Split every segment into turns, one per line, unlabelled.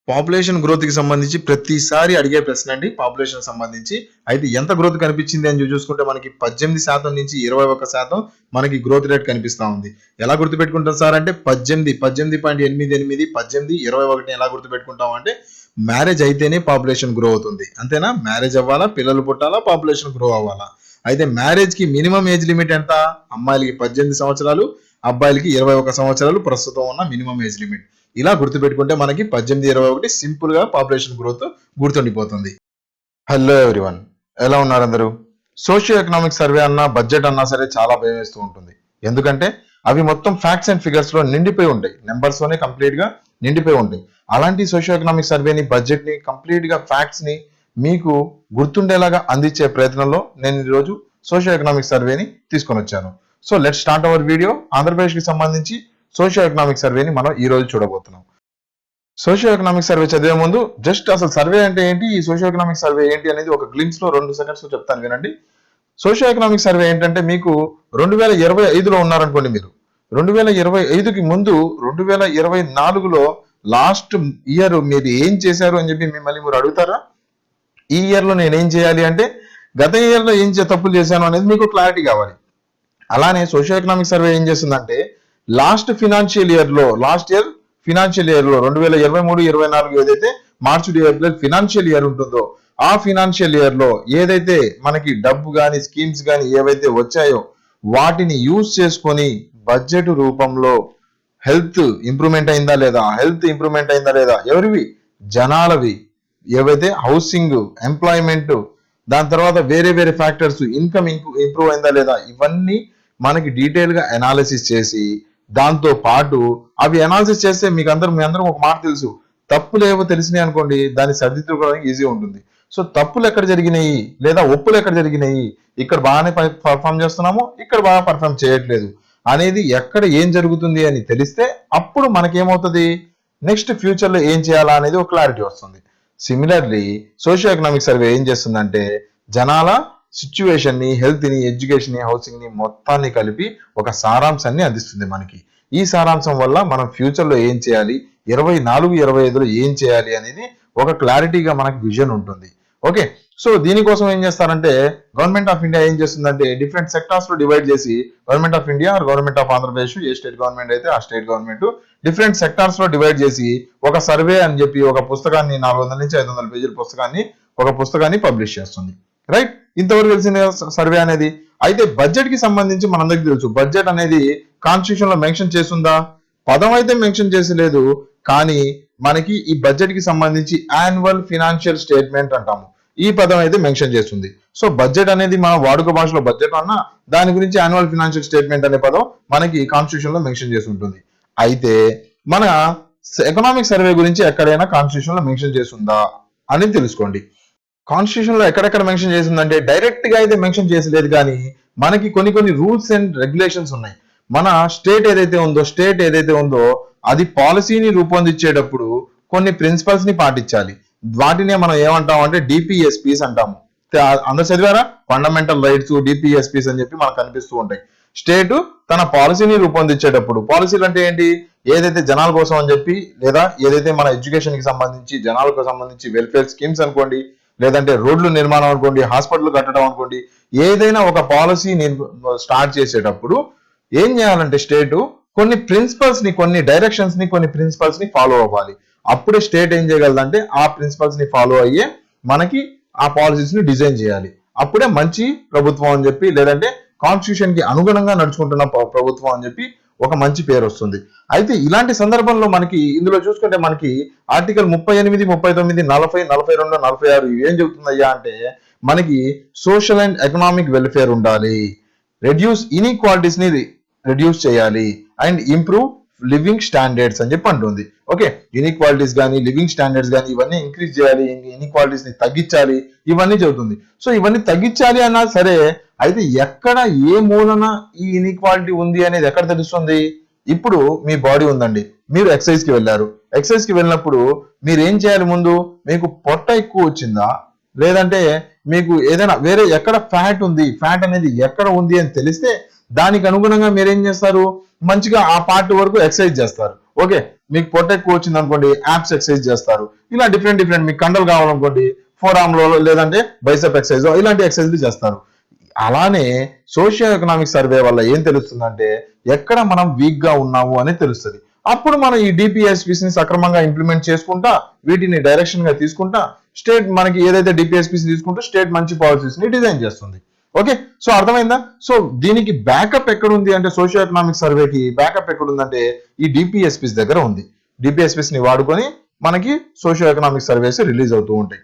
Population growth కి సంబంధించి ప్రతిసారి అడిగే ప్రశ్న అండి. పాపులేషన్ సంబంధించి అయితే ఎంత గ్రోత్ కనిపించింది అని చూసుకుంటే మనకి 18% నుంచి 21% మనకి గ్రోత్ రేట్ కనిపిస్తా ఉంది. ఎలా గుర్తుపెట్టుకుంటాం సార్ అంటే 18.88 18 21 ఎలా గుర్తుపెట్టుకుంటాం అంటే మ్యారేజ్ అయితేనే పాపులేషన్ గ్రో అవుతుంది. అంతేనా? మ్యారేజ్ అవ్వాలా, పిల్లలు పుట్టాలా, పాపులేషన్ గ్రో అవ్వాలా. అయితే మ్యారేజ్ కి మినిమం ఏజ్ లిమిట్ ఎంత? అమ్మాయిలకి 18 సంవత్సరాలు, అబ్బాయిలకి 21 సంవత్సరాలు ప్రస్తుతం ఉన్న మినిమం ఏజ్ లిమిట్. ఇలా గుర్తుపెట్టుకుంటే మనకి 18-21 సింపుల్ గా పాపులేషన్ గ్రోత్ గుర్తుండిపోతుంది. హలో ఎవ్రీవన్, ఎలా ఉన్నారు అందరూ? సోషియో ఎకనామిక్ సర్వే అన్నా బడ్జెట్ అన్నా సరే చాలా భయం వేస్తూ ఉంటుంది. ఎందుకంటే అవి మొత్తం ఫ్యాక్ట్స్ అండ్ ఫిగర్స్ లో నిండిపోయి ఉంటాయి, నెంబర్స్ లోనే కంప్లీట్ గా నిండిపోయి ఉంటాయి. అలాంటి సోషియో ఎకనామిక్ సర్వేని, బడ్జెట్ ని, కంప్లీట్ గా ఫ్యాక్ట్స్ ని మీకు గుర్తుండేలాగా అందించే ప్రయత్నంలో నేను ఈరోజు సోషియో ఎకనామిక్ సర్వేని తీసుకొని వచ్చాను. So let start our video. Andhra Pradesh కి సంబంధించి సోషియో ఎకనామిక్ సర్వేని మనం ఈ రోజు చూడబోతున్నాం. సోషియో ఎకనామిక్ సర్వే చదివే ముందు జస్ట్ అసలు సర్వే అంటే ఏంటి, ఈ సోషియో ఎకనామిక్ సర్వే ఏంటి అనేది ఒక గ్లింక్స్ లో 2 సెకండ్స్ లో చెప్తాను, వినండి. సోషియో ఎకనామిక్ సర్వే ఏంటంటే మీకు 2025లో ఉన్నారనుకోండి, మీరు 2025కి ముందు 2024లో లాస్ట్ ఇయర్ మీరు ఏం చేశారు అని చెప్పి మిమ్మల్ని మీరు అడుగుతారా? ఈ ఇయర్ లో నేనేం చేయాలి అంటే గత ఇయర్ లో ఏం తప్పులు చేశాను అనేది మీకు క్లారిటీ కావాలి. అలానే సోషియో ఎకనామిక్ సర్వే ఏం చేస్తుందంటే లాస్ట్ ఇయర్ ఫినాన్షియల్ ఇయర్ లో 2023-24 ఏదైతే మార్చి టు ఏప్రిల్ ఫినాన్షియల్ ఇయర్ ఉంటుందో ఆ ఫినాన్షియల్ ఇయర్ లో ఏదైతే మనకి డబ్బు కానీ స్కీమ్స్ కానీ ఏవైతే వచ్చాయో వాటిని యూజ్ చేసుకొని బడ్జెట్ రూపంలో హెల్త్ ఇంప్రూవ్మెంట్ అయిందా లేదా, ఎవరివి? జనాలవి. ఏవైతే హౌసింగ్, ఎంప్లాయ్మెంట్, దాని తర్వాత వేరే వేరే ఫ్యాక్టర్స్, ఇన్కమ్ ఇంప్రూవ్ అయిందా లేదా, ఇవన్నీ మనకి డీటెయిల్ గా అనాలిసిస్ చేసి దాంతో పాటు అవి అనాలిసిస్ చేస్తే మీ అందరం ఒక మాట తెలుసు, తప్పులు ఏవో తెలిసినాయి అనుకోండి, దాన్ని సరిదిద్దుకోవడానికి ఈజీ ఉంటుంది. సో తప్పులు ఎక్కడ జరిగినాయి లేదా ఒప్పులు ఎక్కడ జరిగినాయి, ఇక్కడ బాగానే పర్ఫామ్ చేస్తున్నాము, ఇక్కడ బాగా పర్ఫామ్ చేయట్లేదు అనేది ఎక్కడ ఏం జరుగుతుంది అని తెలిస్తే అప్పుడు మనకేమవుతుంది, నెక్స్ట్ ఫ్యూచర్ లో ఏం చేయాలా అనేది ఒక క్లారిటీ వస్తుంది. సిమిలర్లీ సోషియో ఎకనామిక్ సర్వే ఏం చేస్తుందంటే జనాల సిచ్యువేషన్ ని, హెల్త్ ని, ఎడ్యుకేషన్ ని, హౌసింగ్ ని మొత్తాన్ని కలిపి ఒక సారాంశాన్ని అందిస్తుంది మనకి. ఈ సారాంశం వల్ల మనం ఫ్యూచర్ లో ఏం చేయాలి, 24-25లో ఏం చేయాలి అనేది ఒక క్లారిటీగా మనకి విజన్ ఉంటుంది. ఓకే, సో దీనికోసం ఏం చేస్తారంటే గవర్నమెంట్ ఆఫ్ ఇండియా ఏం చేస్తుందంటే డిఫరెంట్ సెక్టార్స్ లో డివైడ్ చేసి, government of India or government of Andhra Pradesh, ఏ స్టేట్ గవర్నమెంట్ అయితే ఆ స్టేట్ గవర్నమెంట్ డిఫరెంట్ సెక్టార్స్ లో డివైడ్ చేసి ఒక సర్వే అని చెప్పి ఒక పుస్తకాన్ని 400 నుంచి 500 పేజీల పుస్తకాన్ని పబ్లిష్ చేస్తుంది. రైట్, ఇంతవరకు తెలిసిన సర్వే అనేది. అయితే బడ్జెట్ కి సంబంధించి మనందరికీ తెలుసు, బడ్జెట్ అనేది కాన్స్టిట్యూషన్ లో మెన్షన్ చేస్తుందా? పదం అయితే మెన్షన్ చేసి లేదు, కానీ మనకి ఈ బడ్జెట్ కి సంబంధించి యాన్యువల్ ఫినాన్షియల్ స్టేట్మెంట్ అంటాము, ఈ పదం అయితే మెన్షన్ చేస్తుంది. సో బడ్జెట్ అనేది మన వాడుక భాషలో బడ్జెట్ అన్నా దాని గురించి యాన్యువల్ ఫినాన్షియల్ స్టేట్మెంట్ అనే పదం మనకి కాన్స్టిట్యూషన్ లో మెన్షన్ చేసి ఉంటుంది. అయితే మన ఎకనామిక్ సర్వే గురించి ఎక్కడైనా కాన్స్టిట్యూషన్ లో మెన్షన్ చేస్తుందా అని తెలుసుకోండి. కాన్స్టిట్యూషన్ లో ఎక్కడెక్కడ మెన్షన్ చేసిందంటే డైరెక్ట్ గా అయితే మెన్షన్ చేసలేదు, కానీ మనకి కొన్ని రూల్స్ అండ్ రెగ్యులేషన్స్ ఉన్నాయి. మన స్టేట్ ఏదైతే ఉందో అది పాలసీని రూపొందించేటప్పుడు కొన్ని ప్రిన్సిపల్స్ ని పాటించాలి. వాటినే మనం ఏమంటాం అంటే డిపిఎస్పీస్ అంటాము. అందరు చదివారా? ఫండమెంటల్ రైట్స్, డిపిఎస్పీస్ అని చెప్పి మనకు కనిపిస్తూ ఉంటాయి. స్టేట్ తన పాలసీని రూపొందించేటప్పుడు, పాలసీలు అంటే ఏంటి, ఏదైతే జనాల కోసం అని చెప్పి, లేదా ఏదైతే మన ఎడ్యుకేషన్ కి సంబంధించి, జనాలకు సంబంధించి వెల్ఫేర్ స్కీమ్స్ అనుకోండి, లేదంటే రోడ్లు నిర్మాణం అనుకోండి, హాస్పిటల్ కట్టడం అనుకోండి, ఏదైనా ఒక పాలసీ స్టార్ట్ చేసేటప్పుడు ఏం చేయాలంటే స్టేట్ కొన్ని ప్రిన్సిపల్స్ ని, కొన్ని డైరెక్షన్స్ ని, కొన్ని ప్రిన్సిపల్స్ ని ఫాలో అవ్వాలి. అప్పుడే స్టేట్ ఏం చేయగలదంటే ఆ ప్రిన్సిపల్స్ ని ఫాలో అయ్యే మనకి ఆ పాలసీస్ ని డిజైన్ చేయాలి. అప్పుడే మంచి ప్రభుత్వం అని చెప్పి, లేదంటే కాన్స్టిట్యూషన్ కి అనుగుణంగా నడుచుకుంటున్న ప్రభుత్వం అని చెప్పి ఒక మంచి పేరు వస్తుంది. అయితే ఇలాంటి సందర్భంలో మనకి ఇందులో చూసుకుంటే మనకి ఆర్టికల్ 38, 39, 40, 42, 46 ఏం చెబుతుందయ్యా అంటే మనకి సోషల్ అండ్ ఎకనామిక్ వెల్ఫేర్ ఉండాలి, రెడ్యూస్ ఇన్ఈక్వాలిటీస్ ని రెడ్యూస్ చేయాలి, అండ్ ఇంప్రూవ్ లివింగ్ స్టాండర్డ్స్ అని చెప్పి అంటుంది. ఓకే, ఇన్ఈక్వాలిటీస్ కానీ, లివింగ్ స్టాండర్డ్స్ కానీ ఇవన్నీ ఇంక్రీజ్ చేయాలి, ఇన్ఈక్వాలిటీస్ ని తగ్గించాలి, ఇవన్నీ చెబుతుంది. సో ఇవన్నీ తగ్గించాలి అన్నా సరే, అయితే ఎక్కడ ఏ మూలన ఈ ఇన్ఈక్వాలిటీ ఉంది అనేది ఎక్కడ తెలుస్తుంది? ఇప్పుడు మీ బాడీ ఉందండి, మీరు ఎక్సర్సైజ్ కి వెళ్ళారు, ఎక్సర్సైజ్ కి వెళ్ళినప్పుడు మీరు ఏం చేయాలి? ముందు మీకు పొట్ట ఎక్కువ వచ్చిందా, లేదంటే మీకు ఏదైనా వేరే ఎక్కడ ఫ్యాట్ ఉంది, ఫ్యాట్ అనేది ఎక్కడ ఉంది అని తెలిస్తే దానికి అనుగుణంగా మీరేం చేస్తారు? మంచిగా ఆ పార్ట్ వరకు ఎక్సర్సైజ్ చేస్తారు. ఓకే, మీకు పొట్ట ఎక్కువ వచ్చింది అనుకోండి యాప్స్ ఎక్సర్సైజ్ చేస్తారు. ఇలా డిఫరెంట్ మీకు కండలు కావాలనుకోండి ఫోర్ ఆర్మ్ లో లేదంటే బైసెప్ ఎక్సర్సైజ్ ఇలాంటి ఎక్సర్సైజ్లు చేస్తారు. అలానే సోషియో ఎకనామిక్ సర్వే వల్ల ఏం తెలుస్తుందంటే ఎక్కడ మనం వీక్ గా ఉన్నాము అని తెలుస్తుంది. అప్పుడు మనం ఈ డిపిఎస్పిస్ ని సక్రమంగా ఇంప్లిమెంట్ చేసుకుంటా వీటిని డైరెక్షన్ గా తీసుకుంటా స్టేట్ మనకి ఏదైతే డిపిఎస్పిస్ తీసుకుంటూ స్టేట్ మంచి పాలసీస్ ని డిజైన్ చేస్తుంది. ఓకే, సో అర్థమైందా? సో దీనికి బ్యాకప్ ఎక్కడ ఉంది అంటే సోషియో ఎకనామిక్ సర్వేకి బ్యాకప్ ఎక్కడ ఉందంటే ఈ డిపిఎస్పిస్ దగ్గర ఉంది. డిపిఎస్పిస్ ని వాడుకొని మనకి సోషియో ఎకనామిక్ సర్వేస్ రిలీజ్ అవుతూ ఉంటాయి.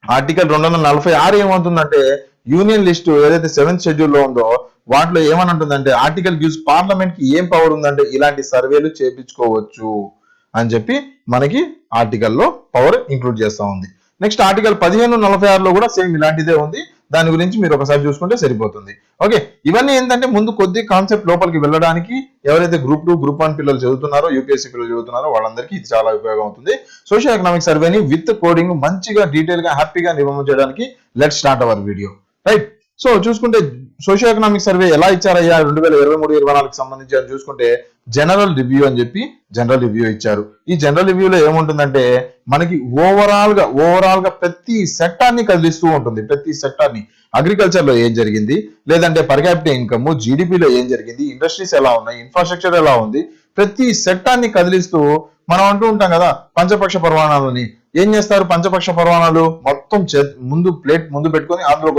ఆర్టికల్ 246 ఏమవుతుందంటే యూనియన్ లిస్టు ఏదైతే 7th షెడ్యూల్ లో ఉందో వాటిలో ఏమని ఉంటుందంటే ఆర్టికల్ గివ్స్ పార్లమెంట్ కి ఏం పవర్ ఉందంటే ఇలాంటి సర్వేలు చేపించుకోవచ్చు అని చెప్పి మనకి ఆర్టికల్లో పవర్ ఇంక్లూడ్ చేస్తా ఉంది. నెక్స్ట్ ఆర్టికల్ 1546లో కూడా సేమ్ ఇలాంటిదే ఉంది. దాని గురించి మీరు ఒకసారి చూసుకుంటే సరిపోతుంది. ఓకే, ఇవన్నీ ఏంటంటే ముందు కొద్ది కాన్సెప్ట్ లోపలికి వెళ్ళడానికి ఎవరైతే గ్రూప్ 2 గ్రూప్ 1 పిల్లలు చదువుతున్నారో యూపీఎస్సీ పిల్లలు చదువుతున్నారో వాళ్ళందరికీ ఇది చాలా ఉపయోగం అవుతుంది. సోషియో ఎకనామిక్ సర్వేని విత్ కోడింగ్ మంచిగా డీటెయిల్ గా హ్యాపీగా నిర్వహణ చేయడానికి let's start our video. Right, so చూసుకుంటే సోషియో ఎకనామిక్ సర్వే ఎలా ఇచ్చారయ్యా 2023-24 సంబంధించి అని చూసుకుంటే జనరల్ రివ్యూ అని చెప్పి జనరల్ రివ్యూ ఇచ్చారు. ఈ జనరల్ రివ్యూలో ఏముంటుందంటే మనకి ఓవరాల్ గా ప్రతి సెక్టార్ ని కదిలిస్తూ ఉంటుంది. ప్రతి సెక్టార్ ని అగ్రికల్చర్ లో ఏం జరిగింది, లేదంటే పర్ క్యాపిటల్ ఇన్కమ్, జీడిపిలో ఏం జరిగింది, ఇండస్ట్రీస్ ఎలా ఉన్నాయి, ఇన్ఫ్రాస్ట్రక్చర్ ఎలా ఉంది, ప్రతి సెక్టార్ ని కదిలిస్తూ మనం అంటూ ఉంటాం కదా పంచపక్ష పరమాణాలని. ఏం చేస్తారు పంచపక్ష పరమాణాలు మొత్తం ముందు ప్లేట్ ముందు పెట్టుకొని అందులో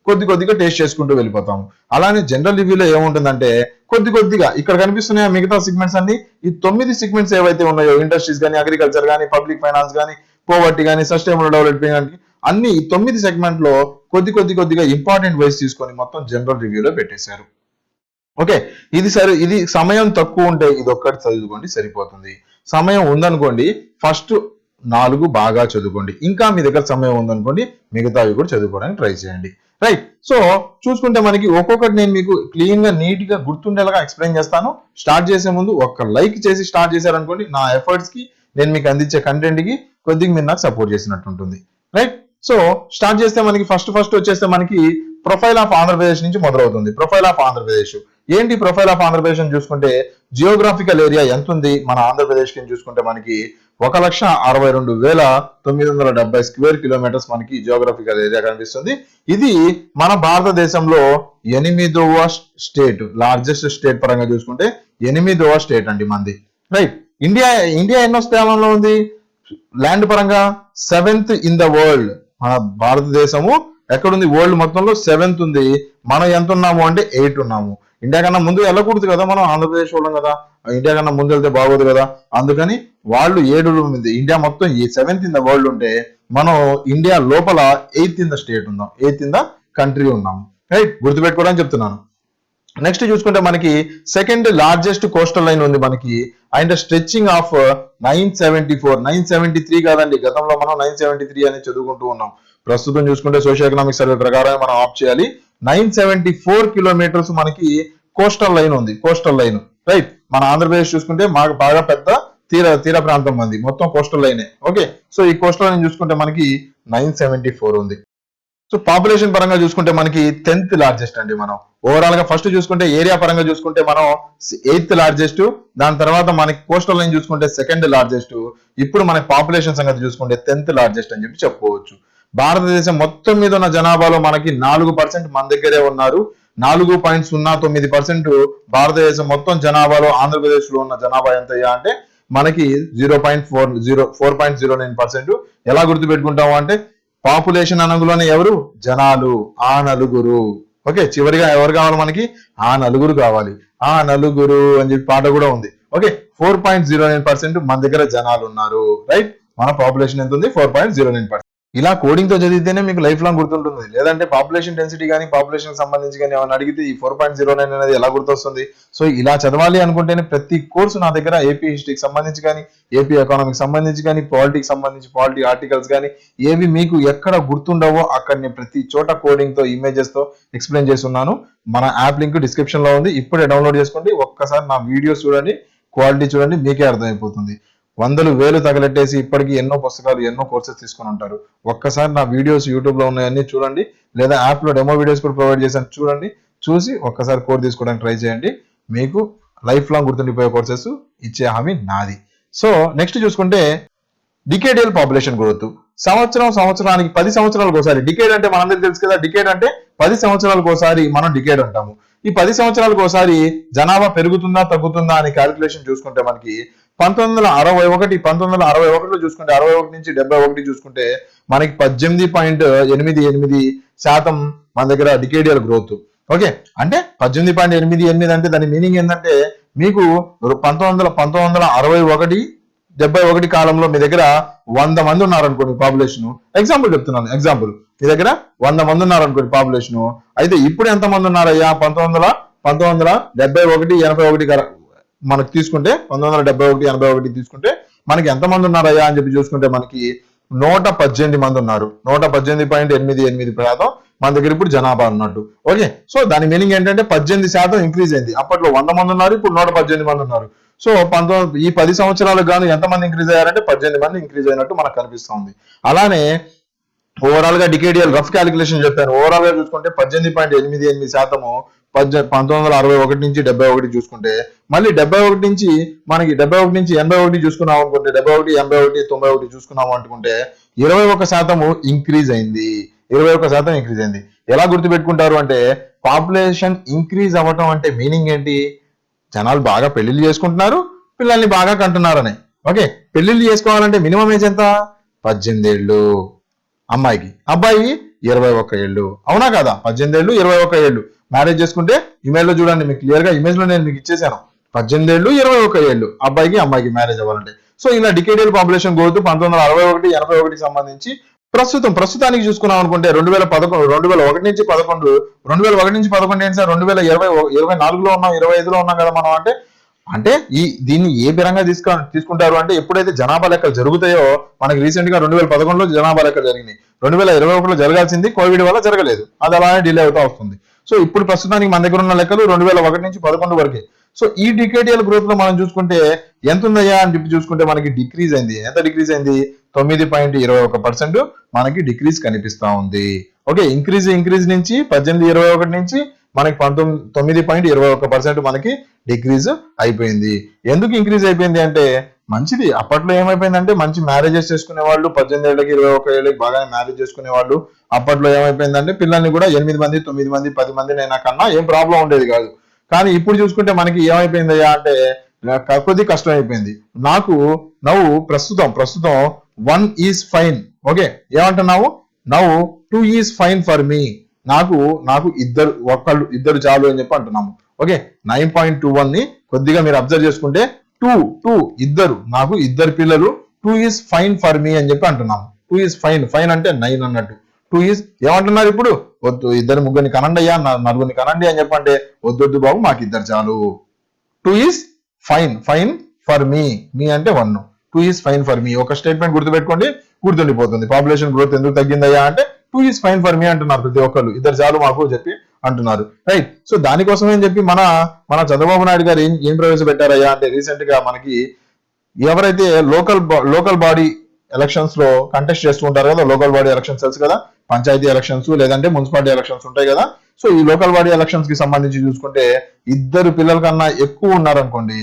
కొద్దిగా టేస్ట్ చేసుకుంటూ వెళ్ళిపోతాము. అలానే జనరల్ రివ్యూలో ఏముంటుందంటే కొద్దిగా ఇక్కడ కనిపిస్తున్నాయి మిగతా సిగ్మెంట్స్ అన్ని ఈ 9 సిగ్మెంట్స్ ఏవైతే ఉన్నాయో ఇండస్ట్రీస్ కానీ, అగ్రికల్చర్ కానీ, పబ్లిక్ ఫైనాన్స్ కానీ, పోవర్టీ కానీ, సస్టైనబుల్ డెవలప్మెంట్ కానీ అన్ని ఈ 9 సెగ్మెంట్ లో కొద్దిగా ఇంపార్టెంట్ వైస్ తీసుకొని మొత్తం జనరల్ రివ్యూలో పెట్టేశారు. ఓకే, ఇది సమయం తక్కువ ఉంటే ఇది ఒక్కటి చదువుకోండి సరిపోతుంది. సమయం ఉందనుకోండి ఫస్ట్ 4 బాగా చదువుకోండి. ఇంకా మీ దగ్గర సమయం ఉందనుకోండి మిగతావి కూడా చదువుకోవడానికి ట్రై చేయండి. రైట్, సో చూసుకుంటే మనకి ఒక్కొక్కటి నేను మీకు క్లీన్ గా నీట్ గా గుర్తుండేలాగా ఎక్స్ప్లెయిన్ చేస్తాను. స్టార్ట్ చేసే ముందు ఒక లైక్ చేసి స్టార్ట్ చేశారనుకోండి నా ఎఫర్ట్స్ కి నేను మీకు అందించే కంటెంట్ కి కొద్దిగా మీరు నాకు సపోర్ట్ చేసినట్టు ఉంటుంది. రైట్, సో స్టార్ట్ చేస్తే మనకి ఫస్ట్ వచ్చేస్తే మనకి ప్రొఫైల్ ఆఫ్ ఆంధ్రప్రదేశ్ నుంచి మొదలవుతుంది. ప్రొఫైల్ ఆఫ్ ఆంధ్రప్రదేశ్ ఏంటి? ప్రొఫైల్ ఆఫ్ ఆంధ్రప్రదేశ్ అని చూసుకుంటే జియోగ్రాఫికల్ ఏరియా ఎంత ఉంది మన ఆంధ్రప్రదేశ్ కి చూసుకుంటే మనకి 1,62,970 స్క్వేర్ కిలోమీటర్స్ మనకి జియోగ్రాఫికల్ ఏరియా కనిపిస్తుంది. ఇది మన భారతదేశంలో 8వ స్టేట్, లార్జెస్ట్ స్టేట్ పరంగా చూసుకుంటే 8వ స్టేట్ అండి మంది. రైట్, ఇండియా ఎన్నో స్థానంలో ఉంది ల్యాండ్ పరంగా? 7th in the world. మన భారతదేశము ఎక్కడుంది? వరల్డ్ మొత్తంలో 7th ఉంది. మనం ఎంత ఉన్నాము అంటే 8 ఉన్నాము. ఇండియా కన్నా ముందు వెళ్ళకూడదు కదా, మనం ఆంధ్రప్రదేశ్ వాళ్ళం కదా, ఇండియా కన్నా ముందు వెళ్తే బాగోదు కదా, అందుకని వాళ్ళు 7 ఉంది. ఇండియా మొత్తం 7th ఇన్ ద వరల్డ్ ఉంటే మనం ఇండియా లోపల 8th ఇన్ ద స్టేట్ ఉన్నాం, 8th ఇన్ ద కంట్రీ ఉన్నాము. రైట్, గుర్తుపెట్టుకోవడానికి చెప్తున్నాను. నెక్స్ట్ చూసుకుంటే మనకి సెకండ్ లార్జెస్ట్ కోస్టల్ లైన్ ఉంది మనకి అండ్ స్ట్రెచ్చింగ్ ఆఫ్ 973 కాదండి, గతంలో మనం 973 అని చదువుకుంటూ ఉన్నాం. ప్రస్తుతం చూసుకుంటే సోషియో ఎకనామిక్ సర్వే ప్రకారం మనం ఆఫ్ చేయాలి. 974 కిలోమీటర్స్ మనకి కోస్టల్ లైన్ ఉంది. కోస్టల్ లైన్ రైట్, మన ఆంధ్రప్రదేశ్ చూసుకుంటే మాకు బాగా పెద్ద తీర ప్రాంతం మంది, మొత్తం కోస్టల్ లైనే. ఓకే, సో ఈ కోస్టల్ లైన్ చూసుకుంటే మనకి 974 ఉంది. సో పాపులేషన్ పరంగా చూసుకుంటే మనకి 10th లార్జెస్ట్ అండి. మనం ఓవరాల్ గా ఫస్ట్ చూసుకుంటే ఏరియా పరంగా చూసుకుంటే మనం 8th లార్జెస్ట్, దాని తర్వాత మనకి కోస్టల్ లైన్ చూసుకుంటే 2nd లార్జెస్ట్, ఇప్పుడు మనకి పాపులేషన్ సంగతి చూసుకుంటే 10th లార్జెస్ట్ అని చెప్పి చెప్పుకోవచ్చు. భారతదేశం మొత్తం మీద ఉన్న జనాభాలో మనకి 4% మన దగ్గరే ఉన్నారు. 4.09% భారతదేశం మొత్తం జనాభాలో ఆంధ్రప్రదేశ్ లో ఉన్న జనాభా ఎంతయ్యా అంటే మనకి 4.09%. ఎలా గుర్తు పెట్టుకుంటాము అంటే పాపులేషన్ అనగులోనే ఎవరు? జనాలు, ఆ నలుగురు. ఓకే, చివరిగా ఎవరు కావాలి మనకి? ఆ నలుగురు కావాలి. ఆ నలుగురు అని చెప్పి పాట కూడా ఉంది. ఓకే, 4.09% మన దగ్గర జనాలు ఉన్నారు. రైట్, మన పాపులేషన్ ఎంత ఉంది? 4.09%. ఇలా కోడింగ్ తో చదివితేనే మీకు లైఫ్ లాంగ్ గుర్తుంటుంది. లేదంటే పాపులేషన్ డెన్సిటీ కానీ పాపులేషన్ సంబంధించి కానీ ఏమైనా అడిగితే ఈ 4.09 అనేది ఎలా గుర్తొస్తుంది? సో ఇలా చదవాలి అనుకుంటేనే ప్రతి కోర్సు నా దగ్గర ఏపీ హిస్టరీకి సంబంధించి కానీ, ఏపీ ఎకానమీకి సంబంధించి కానీ, పాలిటీకి సంబంధించి పాలిటీ ఆర్టికల్స్ కానీ ఏవి మీకు ఎక్కడ గుర్తుండవో అక్కడ నేను ప్రతి చోట కోడింగ్ తో ఇమేజెస్ తో ఎక్స్ప్లెయిన్ చేస్తున్నాను. మన యాప్ లింక్ డిస్క్రిప్షన్ లో ఉంది, ఇప్పుడే డౌన్లోడ్ చేసుకోండి. ఒక్కసారి నా వీడియోస్ చూడండి, క్వాలిటీ చూడండి, మీకే అర్థమైపోతుంది. 100,000 తగలెట్టేసి ఇప్పటికీ ఎన్నో పుస్తకాలు ఎన్నో కోర్సెస్ తీసుకొని ఉంటారు. ఒక్కసారి నా వీడియోస్ యూట్యూబ్ లో ఉన్నాయన్నీ చూడండి, లేదా యాప్ లో డెమో వీడియోస్ కూడా ప్రొవైడ్ చేశాను చూడండి. చూసి ఒక్కసారి కోర్స్ తీసుకోవడానికి ట్రై చేయండి. మీకు లైఫ్ లాంగ్ గుర్తుండిపోయే కోర్సెస్ ఇచ్చే హామీ నాది. సో నెక్స్ట్ చూసుకుంటే డికేడియల్ పాపులేషన్ గ్రోత్. సంవత్సరానికి 10 సంవత్సరాలకు ఒకసారి, డికేడ్ అంటే మనందరికీ తెలుసు కదా, డికేడ్ అంటే 10 సంవత్సరాలకు ఒకసారి మనం డికేడ్ అంటాము. ఈ 10 సంవత్సరాలకు ఒకసారి జనాభా పెరుగుతుందా తగ్గుతుందా అని క్యాలిక్యులేషన్ చూసుకుంటే మనకి 1961 చూసుకుంటే 61 నుంచి 71 చూసుకుంటే మనకి 18.88% మన దగ్గర డికేడియల్ గ్రోత్. ఓకే, అంటే 18.88 అంటే దాని మీనింగ్ ఏంటంటే మీకు 1961 కాలంలో మీ దగ్గర 100 మంది ఉన్నారనుకోండి పాపులేషన్, ఎగ్జాంపుల్ చెప్తున్నాను, ఎగ్జాంపుల్ మీ దగ్గర 100 మంది ఉన్నారనుకోండి పాపులేషన్. అయితే ఇప్పుడు ఎంత మంది ఉన్నారయ్యా? 1971, 81 మనకు తీసుకుంటే 1971, 81 తీసుకుంటే మనకి ఎంత మంది ఉన్నారయ్యా అని చెప్పి చూసుకుంటే మనకి 118 మంది ఉన్నారు. 118.88% మన దగ్గర ఇప్పుడు జనాభా ఉన్నట్టు. ఓకే, సో దాని మీనింగ్ ఏంటంటే 18% ఇంక్రీజ్ అయింది. అప్పట్లో 100 మంది ఉన్నారు, ఇప్పుడు 118 మంది ఉన్నారు. సో ఈ 10 సంవత్సరాలకు గాను ఎంతమంది ఇంక్రీజ్ అయ్యారంటే 18 మంది ఇంక్రీజ్ అయినట్టు మనకు కనిపిస్తుంది. అలానే ఓవరాల్ గా డికేడియల్ రఫ్ క్యాలిక్యులేషన్ చెప్పాను. ఓవరాల్ గా చూసుకుంటే 18.88% 1961 నుంచి 71 చూసుకుంటే, మళ్ళీ 71 నుంచి 81 చూసుకున్నాం అనుకుంటే, 71, 81, 91 చూసుకున్నాము అనుకుంటే 21% ఇంక్రీజ్ అయింది. 21% ఇంక్రీజ్ అయింది. ఎలా గుర్తుపెట్టుకుంటారు అంటే, పాపులేషన్ ఇంక్రీజ్ అవ్వటం అంటే మీనింగ్ ఏంటి? జనాలు బాగా పెళ్లిళ్ళు చేసుకుంటున్నారు, పిల్లల్ని బాగా కంటున్నారని. ఓకే, పెళ్లిళ్ళు చేసుకోవాలంటే మినిమం ఏజ్ ఎంత? 18 ఏళ్ళు అమ్మాయికి, అబ్బాయి 21 ఏళ్ళు. అవునా కదా? 18 ఏళ్ళు, 21 ఏళ్ళు. మ్యారేజ్ చేసుకుంటే ఇమేజ్ లో చూడండి, మీకు క్లియర్ గా ఇమేజ్ లో నేను మీకు ఇచ్చేసాను. 18 ఏళ్ళు, 21 ఏళ్ళు అబ్బాయికి అమ్మాయికి మ్యారేజ్ అవ్వాలంటే. సో ఇలా డికేడియల్ పాపులేషన్ గ్రోత్ 1961, 81కి సంబంధించి ప్రస్తుతానికి చూసుకున్నాం అనుకుంటే 2001 నుంచి 11 ఏంటి సార్? 2024లో ఉన్నాం, 25లో ఉన్నాం కదా మనం. అంటే దీన్ని ఏ విధంగా తీసుకుంటారు అంటే, ఎప్పుడైతే జనాభా లెక్కలు జరుగుతాయో, మనకి రీసెంట్ గా 2011లో జనాభా లెక్కలు జరిగినాయి. 2021లో జరగాల్సింది కోవిడ్ వల్ల జరగలేదు, అది అలానే డిలే అవుతా వస్తుంది. సో ఇప్పుడు ప్రస్తుతానికి మన దగ్గర ఉన్న లెక్కలు 2001 నుంచి 11 వరకే. సో ఈ డికేడియల్ గ్రోత్ లో మనం చూసుకుంటే ఎంత ఉందయ్యా అని చెప్పి చూసుకుంటే మనకి డిక్రీజ్ అయింది. ఎంత డిక్రీజ్ అయింది? 9.21% మనకి డిక్రీజ్ కనిపిస్తా ఉంది. ఓకే, ఇంక్రీజ్ నుంచి 1821 నుంచి మనకి 9.21% మనకి డిక్రీజ్ అయిపోయింది. ఎందుకు ఇంక్రీజ్ అయిపోయింది అంటే, మంచిది. అప్పట్లో ఏమైపోయిందంటే, మంచి మ్యారేజెస్ చేసుకునే వాళ్ళు 18 ఏళ్ళకి 21 ఏళ్ళకి బాగానే మ్యారేజ్ చేసుకునే వాళ్ళు. అప్పట్లో ఏమైపోయిందంటే, పిల్లల్ని కూడా 8 మంది 9 మంది 10 మందినైనా కన్నా ఏం ప్రాబ్లం ఉండేది కాదు. కానీ ఇప్పుడు చూసుకుంటే మనకి ఏమైపోయిందయ్యా అంటే, కొద్ది కష్టం అయిపోయింది. నాకు ప్రస్తుతం 1 ఈజ్ ఫైన్. ఓకే, ఏమంటున్నావు? 2 ఈజ్ ఫైన్ ఫర్ మీ. నాకు ఇద్దరు చాలు అని చెప్పి అంటున్నాము. ఓకే, 9.21 ని కొద్దిగా మీరు అబ్జర్వ్ చేసుకుంటే ఇద్దరు, నాకు ఇద్దరు పిల్లలు, 2 ఈజ్ ఫైన్ ఫర్ మీ అని చెప్పి అంటున్నాము. 2 ఈజ్ ఫైన్ అంటే 9 అన్నట్టు. 2 ఈజ్ ఏమంటున్నారు ఇప్పుడు? వద్దు, ఇద్దరు ముగ్గురిని కనండి అయ్యా, నలుగురిని కనండి అని చెప్పంటే, వద్దు బాబు మాకు ఇద్దరు చాలు. 2 ఈజ్ ఫైన్ ఫర్ మీ అంటే 1. 2 ఈజ్ ఫైన్ ఫర్ మీ. ఒక స్టేట్మెంట్ గుర్తుపెట్టుకోండి, గుర్తుండిపోతుంది. పాపులేషన్ గ్రోత్ ఎందుకు తగ్గిందయ్యా అంటే 2 ఈజ్ ఫైన్ ఫర్ మీ అంటున్నారు ప్రతి ఒక్కరు. ఇద్దరు చాలు మాకు చెప్పి అంటున్నారు. రైట్. సో దానికోసమే అని చెప్పి మన చంద్రబాబు నాయుడు గారు ఏం ప్రవేశపెట్టారయ్యా అంటే, రీసెంట్ గా మనకి ఎవరైతే లోకల్ బాడీ ఎలక్షన్స్ లో కంటెస్ట్ చేస్తూ ఉంటారు కదా, లోకల్ బాడీ ఎలక్షన్స్ తెలుసు కదా, పంచాయతీ ఎలక్షన్స్ లేదంటే మున్సిపాలిటీ ఎలక్షన్స్ ఉంటాయి కదా. సో ఈ లోకల్ బాడీ ఎలక్షన్స్ కి సంబంధించి చూసుకుంటే, ఇద్దరు పిల్లల కన్నా ఎక్కువ ఉన్నారనుకోండి,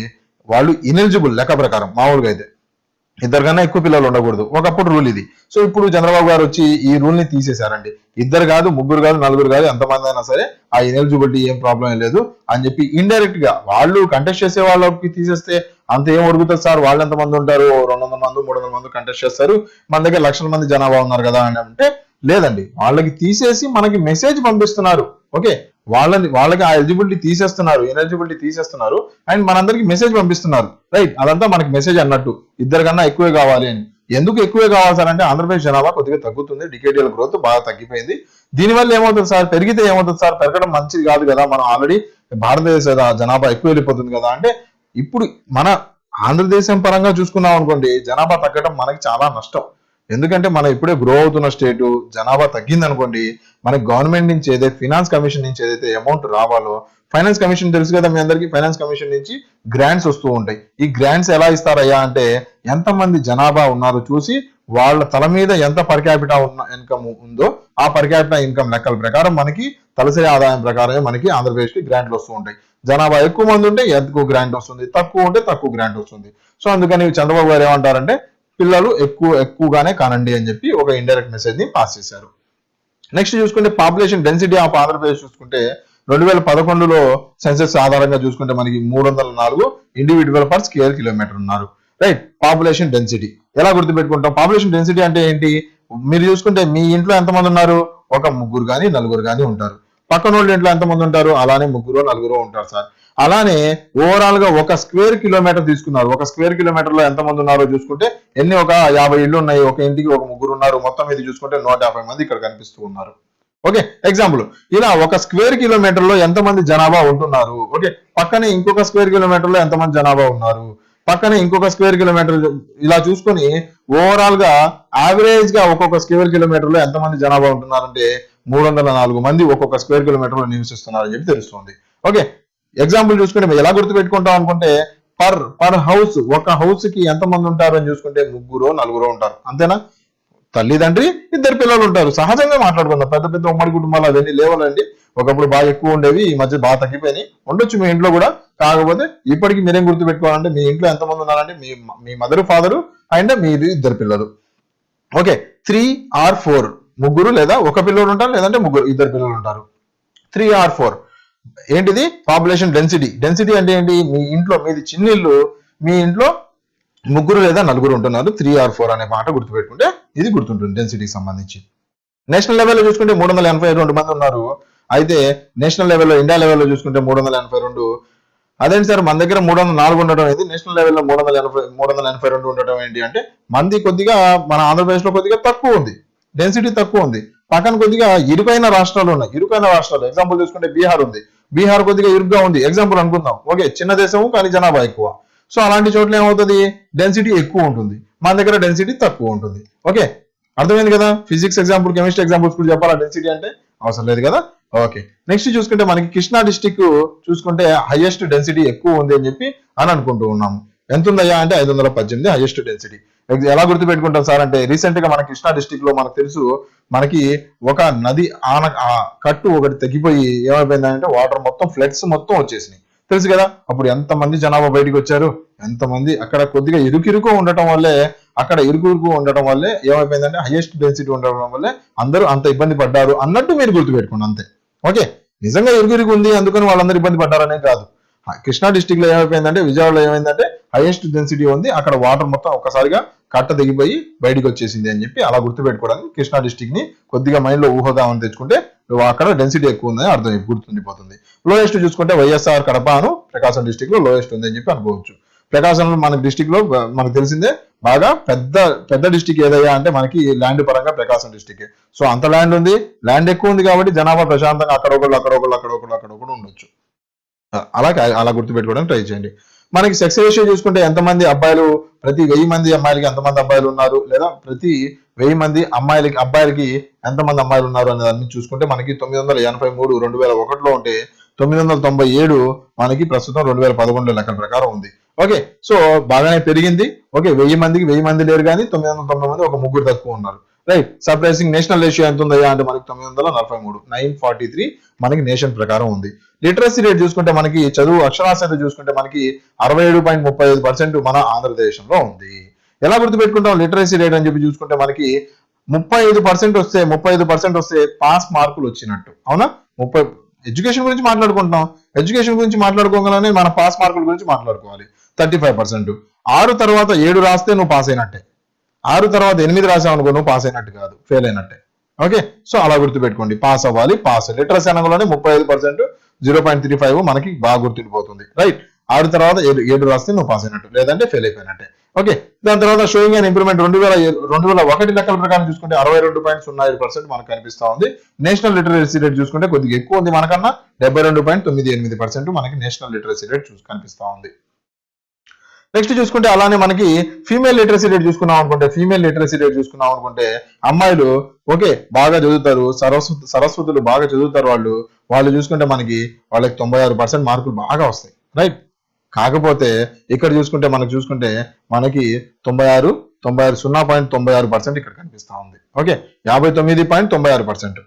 వాళ్ళు ఇనెలిజిబుల్ లెక్క ప్రకారం. మామూలుగా అయితే ఇద్దరు కన్నా ఎక్కువ పిల్లలు ఉండకూడదు, ఒకప్పుడు రూల్ ఇది. సో ఇప్పుడు చంద్రబాబు గారు వచ్చి ఈ రూల్ ని తీసేశారండి. ఇద్దరు కాదు, ముగ్గురు కాదు, నలుగురు కాదు, ఎంతమంది అయినా సరే ఆ ఇనెలిజిబిలిటీ ఏం ప్రాబ్లం లేదు అని చెప్పి ఇండైరెక్ట్ గా వాళ్ళు కంటెస్ట్ చేసే వాళ్ళకి తీసేస్తే అంత ఏం అడుగుతుంది సార్? వాళ్ళు ఎంతమంది ఉంటారు? 200 మంది 300 మంది కంటెస్ట్ చేస్తారు, మన దగ్గర లక్షల మంది జనాభా ఉన్నారు కదా అని అంటే, లేదండి, వాళ్ళకి తీసేసి మనకి మెసేజ్ పంపిస్తున్నారు. ఓకే, వాళ్ళకి ఆ ఎలిజిబిలిటీ తీసేస్తున్నారు అండ్ మనందరికి మెసేజ్ పంపిస్తున్నారు. రైట్, అదంతా మనకి మెసేజ్ అన్నట్టు. ఇద్దరు కన్నా ఎక్కువే కావాలి అని. ఎందుకు ఎక్కువే కావాలి సార్ అంటే, ఆంధ్రప్రదేశ్ జనాభా కొద్దిగా తగ్గుతుంది, డికేడియల్ గ్రోత్ బాగా తగ్గిపోయింది. దీనివల్ల ఏమవుతుంది సార్? పెరిగితే ఏమవుతుంది సార్? పెరగడం మంచిది కాదు కదా, మనం ఆల్రెడీ భారతదేశ జనాభా ఎక్కువ వెళ్ళిపోతుంది కదా. అంటే ఇప్పుడు మన ఆంధ్రదేశం పరంగా చూసుకున్నాం అనుకోండి, జనాభా తగ్గడం మనకి చాలా నష్టం. ఎందుకంటే మనం ఇప్పుడే గ్రో అవుతున్న స్టేటు, జనాభా తగ్గింది అనుకోండి, మనకి గవర్నమెంట్ నుంచి ఏదైతే ఫైనాన్స్ కమిషన్ నుంచి ఏదైతే అమౌంట్ రావాలో, ఫైనాన్స్ కమిషన్ తెలుసు కదా మీ అందరికీ, ఫైనాన్స్ కమిషన్ నుంచి గ్రాంట్స్ వస్తూ ఉంటాయి. ఈ గ్రాంట్స్ ఎలా ఇస్తారయ్యా అంటే, ఎంతమంది జనాభా ఉన్నారో చూసి వాళ్ళ తల మీద ఎంత పర్ క్యాపిటా ఉన్న ఇన్కమ్ ఉందో, ఆ పర్ క్యాపిటా ఇన్కమ్ లెక్కల ప్రకారం మనకి తలసరి ఆదాయం ప్రకారమే మనకి ఆంధ్రప్రదేశ్ కి గ్రాంట్లు వస్తూ ఉంటాయి. జనాభా ఎక్కువ మంది ఉంటే ఎక్కువ గ్రాంట్ వస్తుంది, తక్కువ ఉంటే తక్కువ గ్రాంట్ వస్తుంది. సో అందుకని చంద్రబాబు గారు ఏమంటారంటే పిల్లలు ఎక్కువగానే కానండి అని చెప్పి ఒక ఇండైరెక్ట్ మెసేజ్ ని పాస్ చేశారు. నెక్స్ట్ చూసుకుంటే పాపులేషన్ డెన్సిటీ ఆఫ్ ఆంధ్రప్రదేశ్ చూసుకుంటే 2011లో సెన్సెస్ ఆధారంగా చూసుకుంటే మనకి 304 ఇండివిజువల్ పర్ స్క్వేర్ కిలోమీటర్ ఉన్నారు. రైట్, పాపులేషన్ డెన్సిటీ ఎలా గుర్తుపెట్టుకుంటాం? పాపులేషన్ డెన్సిటీ అంటే ఏంటి? మీరు చూసుకుంటే మీ ఇంట్లో ఎంతమంది ఉన్నారు? ఒక ముగ్గురు కానీ నలుగురు కానీ ఉంటారు. పక్కన వాళ్ళ ఇంట్లో ఎంతమంది ఉంటారు? అలానే ముగ్గురు నలుగురు ఉంటారు సార్. అలానే ఓవరాల్ గా ఒక స్క్వేర్ కిలోమీటర్ తీసుకున్నారు. ఒక స్క్వేర్ కిలోమీటర్ లో ఎంతమంది ఉన్నారో చూసుకుంటే ఒక 50 ఇళ్ళు ఉన్నాయి, ఒక ఇంటికి ఒక ముగ్గురు ఉన్నారు, మొత్తం ఇది చూసుకుంటే 150 మంది ఇక్కడ కనిపిస్తూ ఉన్నారు. ఓకే, ఎగ్జాంపుల్ ఇలా ఒక స్క్వేర్ కిలోమీటర్ లో ఎంతమంది జనాభా ఉంటున్నారు. ఓకే, పక్కనే ఇంకొక స్క్వేర్ కిలోమీటర్ లో ఎంతమంది జనాభా ఉన్నారు, పక్కనే ఇంకొక స్క్వేర్ కిలోమీటర్, ఇలా చూసుకొని ఓవరాల్ గా యావరేజ్ గా ఒక్కొక్క స్క్వేర్ కిలోమీటర్ లో ఎంతమంది జనాభా ఉంటున్నారంటే 304 మంది ఒక్కొక్క స్క్వేర్ కిలోమీటర్ లో నివసిస్తున్నారని చెప్పి తెలుస్తుంది. ఓకే, ఎగ్జాంపుల్ చూసుకుంటే ఎలా గుర్తుపెట్టుకుంటాం అనుకుంటే పర్ హౌస్, ఒక హౌస్ కి ఎంతమంది ఉంటారు అని చూసుకుంటే ముగ్గురు నలుగురు ఉంటారు. అంతేనా? తల్లిదండ్రి, ఇద్దరు పిల్లలు ఉంటారు. సహజంగా మాట్లాడుకుందాం. పెద్ద పెద్ద ఉమ్మడి కుటుంబాలు అవన్నీ లేవాలండి. ఒకప్పుడు బాగా ఎక్కువ ఉండేవి, ఈ మధ్య బాగా తగ్గిపోయినాయి. ఉండొచ్చు మీ ఇంట్లో కూడా. కాకపోతే ఇప్పటికీ మీరేం గుర్తుపెట్టుకోవాలంటే మీ ఇంట్లో ఎంతమంది ఉన్నారంటే మీ మదర్ ఫాదరు అండ్ మీది ఇద్దరు పిల్లలు. ఓకే, 3 or 4 ముగ్గురు లేదా ఒక పిల్లలు ఉంటారు, లేదంటే ఇద్దరు పిల్లలు ఉంటారు. 3 or 4 ఏంటిది? Population density. డెన్సిటీ అంటే ఏంటి? మీ ఇంట్లో, మీది చిన్న ఇల్లు, మీ ఇంట్లో ముగ్గురు లేదా నలుగురు ఉంటున్నారు. 3 or 4 అనే మాట గుర్తుపెట్టుకుంటే ఇది గుర్తుంటుంది డెన్సిటీకి సంబంధించి. నేషనల్ లెవెల్లో చూసుకుంటే 382 మంది ఉన్నారు. అయితే నేషనల్ లెవెల్లో, ఇండియా లెవెల్లో చూసుకుంటే 382. అదేంటి సార్ మన దగ్గర 304 ఉండటం ఏంటి, నేషనల్ లెవెల్లో 382 ఉండటం ఏంటి అంటే మంది కొద్దిగా మన ఆంధ్రప్రదేశ్ లో కొద్దిగా తక్కువ ఉంది, డెన్సిటీ తక్కువ ఉంది. పక్కన కొద్దిగా ఇరుకైన రాష్ట్రాలు ఉన్నాయి. ఇరుకైన రాష్ట్రాలు ఎగ్జాంపుల్ చూసుకుంటే బీహార్ ఉంది. బీహార్ కొద్దిగా ఇరుగ్గా ఉంది ఎగ్జాంపుల్ అనుకుందాం. ఓకే, చిన్న దేశము కానీ జనాభా ఎక్కువ. సో అలాంటి చోట్ల ఏమవుతుంది? డెన్సిటీ ఎక్కువ ఉంటుంది, మన దగ్గర డెన్సిటీ తక్కువ ఉంటుంది. ఓకే, అర్థమైంది కదా? ఫిజిక్స్ ఎగ్జాంపుల్, కెమిస్ట్రీ ఎగ్జాంపుల్స్ కూడా చెప్పాలా డెన్సిటీ అంటే? అవసరం లేదు కదా. ఓకే, నెక్స్ట్ చూసుకుంటే మనకి కృష్ణా డిస్టిక్ చూసుకుంటే హైయెస్ట్ డెన్సిటీ ఎక్కువ ఉంది అని చెప్పి అనుకుంటూ ఉన్నాము. ఎంత ఉందయ్యా అంటే 518 హైయెస్ట్ డెన్సిటీ. ఎలా గుర్తుపెట్టుకుంటాం సార్ అంటే రీసెంట్ గా మన కృష్ణా డిస్టిక్ లో మనకు తెలుసు, మనకి ఒక నది కట్టు ఒకటి తగ్గిపోయి ఏమైపోయిందంటే వాటర్ మొత్తం ఫ్లడ్స్ మొత్తం వచ్చేసినాయి. తెలుసు కదా? అప్పుడు ఎంతమంది జనాభా బయటకు వచ్చారు, ఎంతమంది. అక్కడ కొద్దిగా ఇరుకు ఉండటం వల్లే, ఏమైపోయిందంటే హైయెస్ట్ డెన్సిటీ ఉండడం వల్లే అందరూ అంత ఇబ్బంది పడ్డారు అన్నట్టు మీరు గుర్తుపెట్టుకోండి అంతే. ఓకే, నిజంగా ఇరుకు ఉంది అందుకని వాళ్ళందరూ ఇబ్బంది పడ్డారనే కాదు. కృష్ణా డిస్టిక్ లో ఏమైపోయిందంటే, విజయవాడలో ఏమైందంటే హైయెస్ట్ డెన్సిటీ ఉంది, అక్కడ వాటర్ మొత్తం ఒక్కసారిగా కట్ట దిగిపోయి బయటకు వచ్చేసింది అని చెప్పి అలా గుర్తుపెట్టుకోవడానికి కృష్ణా డిస్టిక్ ని కొద్దిగా మైండ్ లో ఊహదామని తెచ్చుకుంటే అక్కడ డెన్సిటీ ఎక్కువ ఉందని అర్థం గుర్తుండిపోతుంది. లోయెస్ట్ చూసుకుంటే వైఎస్ఆర్ కడప ప్రకాశం డిస్టిక్ లో లోయెస్ట్ ఉంది అని చెప్పి అనుకోవచ్చు. ప్రకాశంలో మన డిస్టిక్ లో మనకు తెలిసిందే బాగా పెద్ద డిస్టిక్ ఏదయ్యా అంటే మనకి ల్యాండ్ పరంగా ప్రకాశం డిస్టిక్. సో అంత ల్యాండ్ ఉంది, ల్యాండ్ ఎక్కువ ఉంది కాబట్టి జనాభా ప్రశాంతంగా అక్కడొకళ్ళు ఉండొచ్చు. అలా గుర్తుపెట్టుకోవడానికి ట్రై చేయండి. మనకి సెక్స్ రేషియో చూసుకుంటే ఎంతమంది అబ్బాయిలు, ప్రతి 1000 మంది అమ్మాయిలకి ఎంతమంది అబ్బాయిలు ఉన్నారు, లేదా ప్రతి 1000 మంది అబ్బాయిలకి ఎంతమంది అమ్మాయిలు ఉన్నారు అనే దాన్ని చూసుకుంటే మనకి 983 2001లో ఉంటే 997 మనకి ప్రస్తుతం 2011 లెక్కల ప్రకారం ఉంది. ఓకే, సో బాగానే పెరిగింది. ఓకే, 1000 మందికి 1000 మంది లేరు కానీ 990 మంది ఒక ముగ్గురు తక్కువ ఉన్నారు. Right, surprising. నేషనల్ రేషియో ఎంత ఉందయ్యా అంటే మనకి 943 943 మనకి నేషన్ ప్రకారం ఉంది. లిటరసీ రేట్ చూసుకుంటే మనకి చదువు అక్షరాస్యత చూసుకుంటే మనకి 67.35% మన ఆంధ్రదేశంలో ఉంది. ఎలా గుర్తుపెట్టుకుంటాం లిటరసీ రేట్ అని చెప్పి చూసుకుంటే మనకి 35% వస్తే పాస్ మార్కులు వచ్చినట్టు. అవునా? ఎడ్యుకేషన్ గురించి మాట్లాడుకుంటాం, ఎడ్యుకేషన్ గురించి మాట్లాడుకోగలనే మన పాస్ మార్కుల గురించి మాట్లాడుకోవాలి. 35%. 6 తర్వాత 7 రాస్తే నువ్వు పాస్ అయినట్టే, 6 తర్వాత 8 రాసావు అనుకో నువ్వు పాస్ అయినట్టు కాదు, ఫెయిల్ అయినట్టే. ఓకే, సో అలా గుర్తుపెట్టుకోండి. పాస్ అవ్వాలి, పాస్. లిటరసీ అనగానే 35% 0.35 మనకి బాగా గుర్తుండిపోతుంది. రైట్, 6 తర్వాత 7 రాస్తే నువ్వు పాస్ అయినట్టు, లేదంటే ఫెయిల్ అయిపోయినట్టే. ఓకే, దాని తర్వాత షోయింగ్ అండ్ ఇంప్రూవ్మెంట్ 2001 లెక్కల ప్రకారం చూసుకుంటే 62.07% మనకు కనిపిస్తా ఉంది. నేషనల్ లిటరసీ రేట్ చూసుకుంటే కొద్దిగా ఎక్కువ ఉంది మనకన్నా, 72.98% మనకి నేషనల్ లిటరసీ రేట్ కనిపిస్తా ఉంది. నెక్స్ట్ చూసుకుంటే అలానే మనకి ఫీమేల్ లిటరసీ రేట్ చూసుకున్నాం అనుకుంటే అమ్మాయిలు ఓకే బాగా చదువుతారు, సరస్వతులు బాగా చదువుతారు. వాళ్ళు చూసుకుంటే వాళ్ళకి 96% మార్కులు బాగా వస్తాయి. రైట్, కాకపోతే ఇక్కడ చూసుకుంటే మనకి 0.96% ఇక్కడ కనిపిస్తా ఉంది. ఓకే, 59.96%.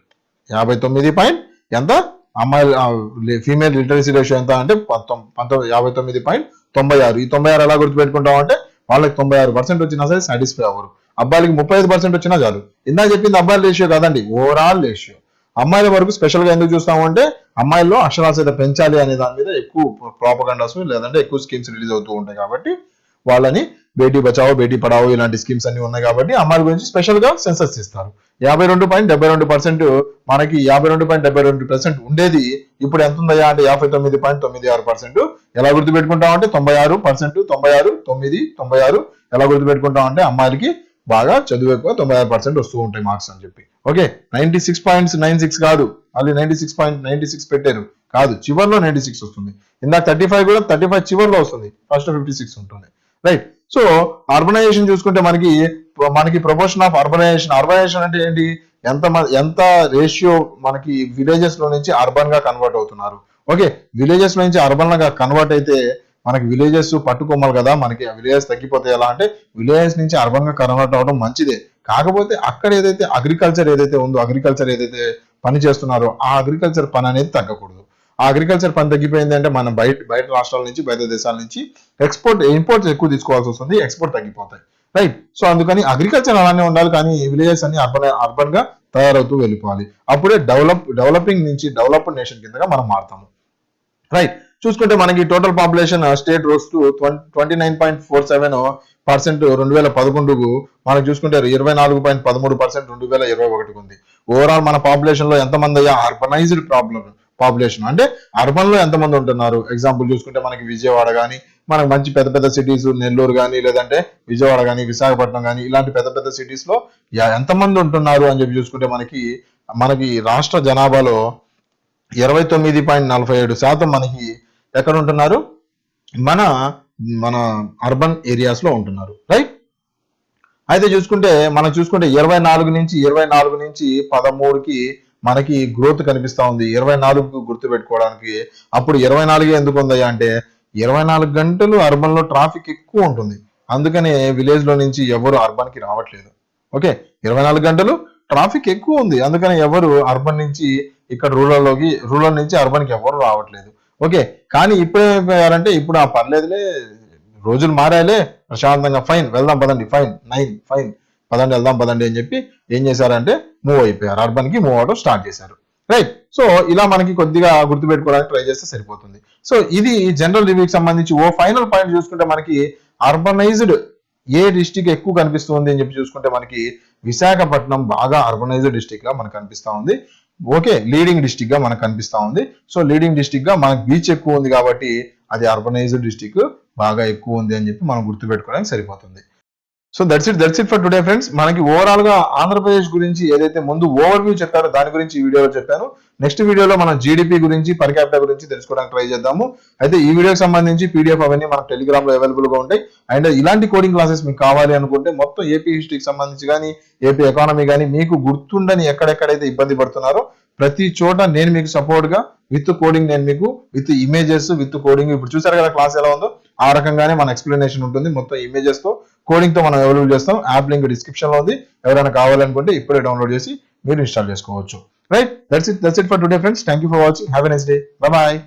అమ్మాయిల ఫీమేల్ లిటరసీ రేషియో ఎంత అంటే 59.96. ఈ 96 ఎలా గుర్తుపెట్టుకుంటాం అంటే వాళ్ళకి 96% వచ్చినా సరే సాటిస్ఫై అవ్వరు. అబ్బాయిలకి 35% వచ్చినా చాలు. ఇందాక చెప్పింది అబ్బాయిల రేషియో కాదండి, ఓవరాల్ రేషియో. అమ్మాయిల వరకు స్పెషల్ గా ఎందుకు చూస్తామంటే అమ్మాయిల్లో అక్షరాస్యత పెంచాలి అనే దాని మీద ఎక్కువ ప్రాపగండాస్ లేదంటే ఎక్కువ స్కీమ్స్ రిలీజ్ అవుతూ ఉంటాయి కాబట్టి వాళ్ళని బేటీ బచావో బేటీ పడావో ఇలాంటి స్కీమ్స్ అన్ని ఉన్నాయి కాబట్టి అమ్మాయిల గురించి స్పెషల్ గా సెన్సస్ ఇస్తారు. 52.72% మనకి 52.72% ఉండేది ఇప్పుడు ఎంత ఉందయ్యా అంటే 59.96%. ఎలా గుర్తుపెట్టుకుంటాం అంటే 96%, 96, 9, 96 ఎలా గుర్తుపెట్టుకుంటాం అంటే అమ్మాయిలకి బాగా చదువు ఎక్కువ 96% వస్తూ ఉంటాయి మార్క్స్ అని చెప్పి. ఓకే, 96.96 కాదు, అది 96.96 పెట్టారు కాదు, చివరిలో 96 వస్తుంది. ఇందాక 35 కూడా 35 చివరిలో వస్తుంది, ఫస్ట్ 56 ఉంటుంది. రైట్. సో అర్బనైజేషన్ చూసుకుంటే మనకి ప్రపోర్షన్ ఆఫ్ అర్బనైజేషన్ అంటే ఏంటి, ఎంత రేషియో మనకి విలేజెస్ లో నుంచి అర్బన్ గా కన్వర్ట్ అవుతున్నారు. ఓకే, విలేజెస్ లో నుంచి అర్బన్ గా కన్వర్ట్ అయితే మనకి విలేజెస్ పట్టుకోవాలి కదా, మనకి విలేజెస్ తగ్గిపోతే ఎలా అంటే విలేజెస్ నుంచి అర్బన్ గా కన్వర్ట్ అవడం మంచిదే. కాకపోతే అక్కడ ఏదైతే అగ్రికల్చర్ ఏదైతే పని చేస్తున్నారో ఆ అగ్రికల్చర్ పని అనేది తగ్గకూడదు. ఆ అగ్రికల్చర్ పని తగ్గిపోయింది అంటే మనం బయట రాష్ట్రాల నుంచి బయట దేశాల నుంచి ఇంపోర్ట్స్ ఎక్కువ తీసుకోవాల్సి వస్తుంది, ఎక్స్పోర్ట్ తగ్గిపోతాయి. రైట్. సో అందుకని అగ్రికల్చర్ అలానే ఉండాలి, కానీ విలేజెస్ అన్ని అర్బన్ గా తయారవుతూ వెళ్ళిపోవాలి. అప్పుడే డెవలపింగ్ నుంచి డెవలప్డ్ నేషన్ కిందగా మనం మారుతాము. రైట్. చూసుకుంటే మనకి total population state rose to 29.47% 2011కు మనం చూసుకుంటే 24.13% 2021 ఉంది. ఓవరాల్ మన పాపులేషన్ లో ఎంతమంది అయ్యా అర్బనైజ్డ్ పాపులేషన్ అంటే అర్బన్ లో ఎంతమంది ఉంటున్నారు. ఎగ్జాంపుల్ చూసుకుంటే మనకి విజయవాడ కానీ, మనకి మంచి పెద్ద పెద్ద సిటీస్ నెల్లూరు కానీ, లేదంటే విజయవాడ కానీ, విశాఖపట్నం కానీ ఇలాంటి పెద్ద పెద్ద సిటీస్ లో ఎంతమంది ఉంటున్నారు అని చెప్పి చూసుకుంటే మనకి రాష్ట్ర జనాభాలో 29.47% మనకి ఎక్కడ ఉంటున్నారు, మన అర్బన్ ఏరియాస్ లో ఉంటున్నారు. రైట్. అయితే చూసుకుంటే 24 నుంచి 13కి మనకి గ్రోత్ కనిపిస్తా ఉంది. 24కు గుర్తు పెట్టుకోవడానికి అప్పుడు 24 ఎందుకు ఉందయ్యా అంటే 24 గంటలు అర్బన్ లో ట్రాఫిక్ ఎక్కువ ఉంటుంది, అందుకనే విలేజ్ లో నుంచి ఎవరు అర్బన్ కి రావట్లేదు. ఓకే, 24 గంటలు ట్రాఫిక్ ఎక్కువ ఉంది, అందుకని ఎవరు అర్బన్ నుంచి ఇక్కడ రూరల్ నుంచి అర్బన్ కి ఎవరు రావట్లేదు. ఓకే, కానీ ఇప్పుడు ఏమైపోయారంటే ఇప్పుడు ఆ పర్లేదులే రోజులు మారాలే ప్రశాంతంగా ఫైన్ వెళ్దాం పదండి, ఫైన్ పదండి వెళ్దాం పదండి అని చెప్పి ఏం చేశారంటే మూవ్ అయిపోయారు, అర్బన్ కి మూవ్ అవడం స్టార్ట్ చేశారు. రైట్. సో ఇలా మనకి కొద్దిగా గుర్తుపెట్టుకోవడానికి ట్రై చేస్తే సరిపోతుంది. సో ఇది జనరల్ రివ్యూకి సంబంధించి ఓ ఫైనల్ పాయింట్ చూసుకుంటే మనకి అర్బనైజ్డ్ ఏ డిస్టిక్ ఎక్కువ కనిపిస్తుంది అని చెప్పి చూసుకుంటే మనకి విశాఖపట్నం బాగా అర్బనైజ్డ్ డిస్టిక్ గా మనకు కనిపిస్తా ఉంది. ఓకే, లీడింగ్ డిస్టిక్ గా మనకు కనిపిస్తా ఉంది. సో లీడింగ్ డిస్టిక్ గా మనకు బీచ్ ఎక్కువ ఉంది కాబట్టి అది అర్బనైజ్డ్ డిస్టిక్ బాగా ఎక్కువ ఉంది అని చెప్పి మనం గుర్తుపెట్టుకోవడానికి సరిపోతుంది. So that's it for today friends. మనకి ఓవరాల్ గా ఆంధ్రప్రదేశ్ గురించి ఏదైతే ముందు ఓవర్ వ్యూ చెప్పారో దాని గురించి ఈ వీడియోలో చెప్పాను. నెక్స్ట్ వీడియోలో మనం జీడిపి గురించి పర్ క్యాపిటల్ గురించి తెలుసుకోవడానికి ట్రై చేద్దాము. అయితే ఈ వీడియోకి సంబంధించి పీడిఎఫ్ అవన్నీ మన టెలిగ్రామ్ లో అవైలబుల్ గా ఉంటాయి. అండ్ ఇలాంటి కోడింగ్ క్లాసెస్ మీకు కావాలి అనుకుంటే మొత్తం ఏపీ హిస్టరీకి సంబంధించి కానీ, ఏపీ ఎకానమీ కానీ మీకు గుర్తుండని ఎక్కడెక్కడైతే ఇబ్బంది పడుతున్నారో ప్రతి చోట నేను మీకు సపోర్ట్ గా విత్ కోడింగ్, నేను మీకు విత్ ఇమేజెస్ విత్ కోడింగ్, ఇప్పుడు చూసారు కదా క్లాస్ ఎలా ఉందో ఆ రకంగానే మన ఎక్స్ప్లెనేషన్ ఉంటుంది. మొత్తం ఇమేజెస్ తో కోడింగ్ తో మనం అవైలబుల్ చేస్తాం. యాప్ లింక్ డిస్క్రిప్షన్ లో ఉంది, ఎవరైనా కావాలనుకుంటే ఇప్పుడే డౌన్లోడ్ చేసి మీరు ఇన్స్టాల్ చేసుకోవచ్చు. Right. That's it for today friends. Thank you for watching. Have a nice day. Bye bye.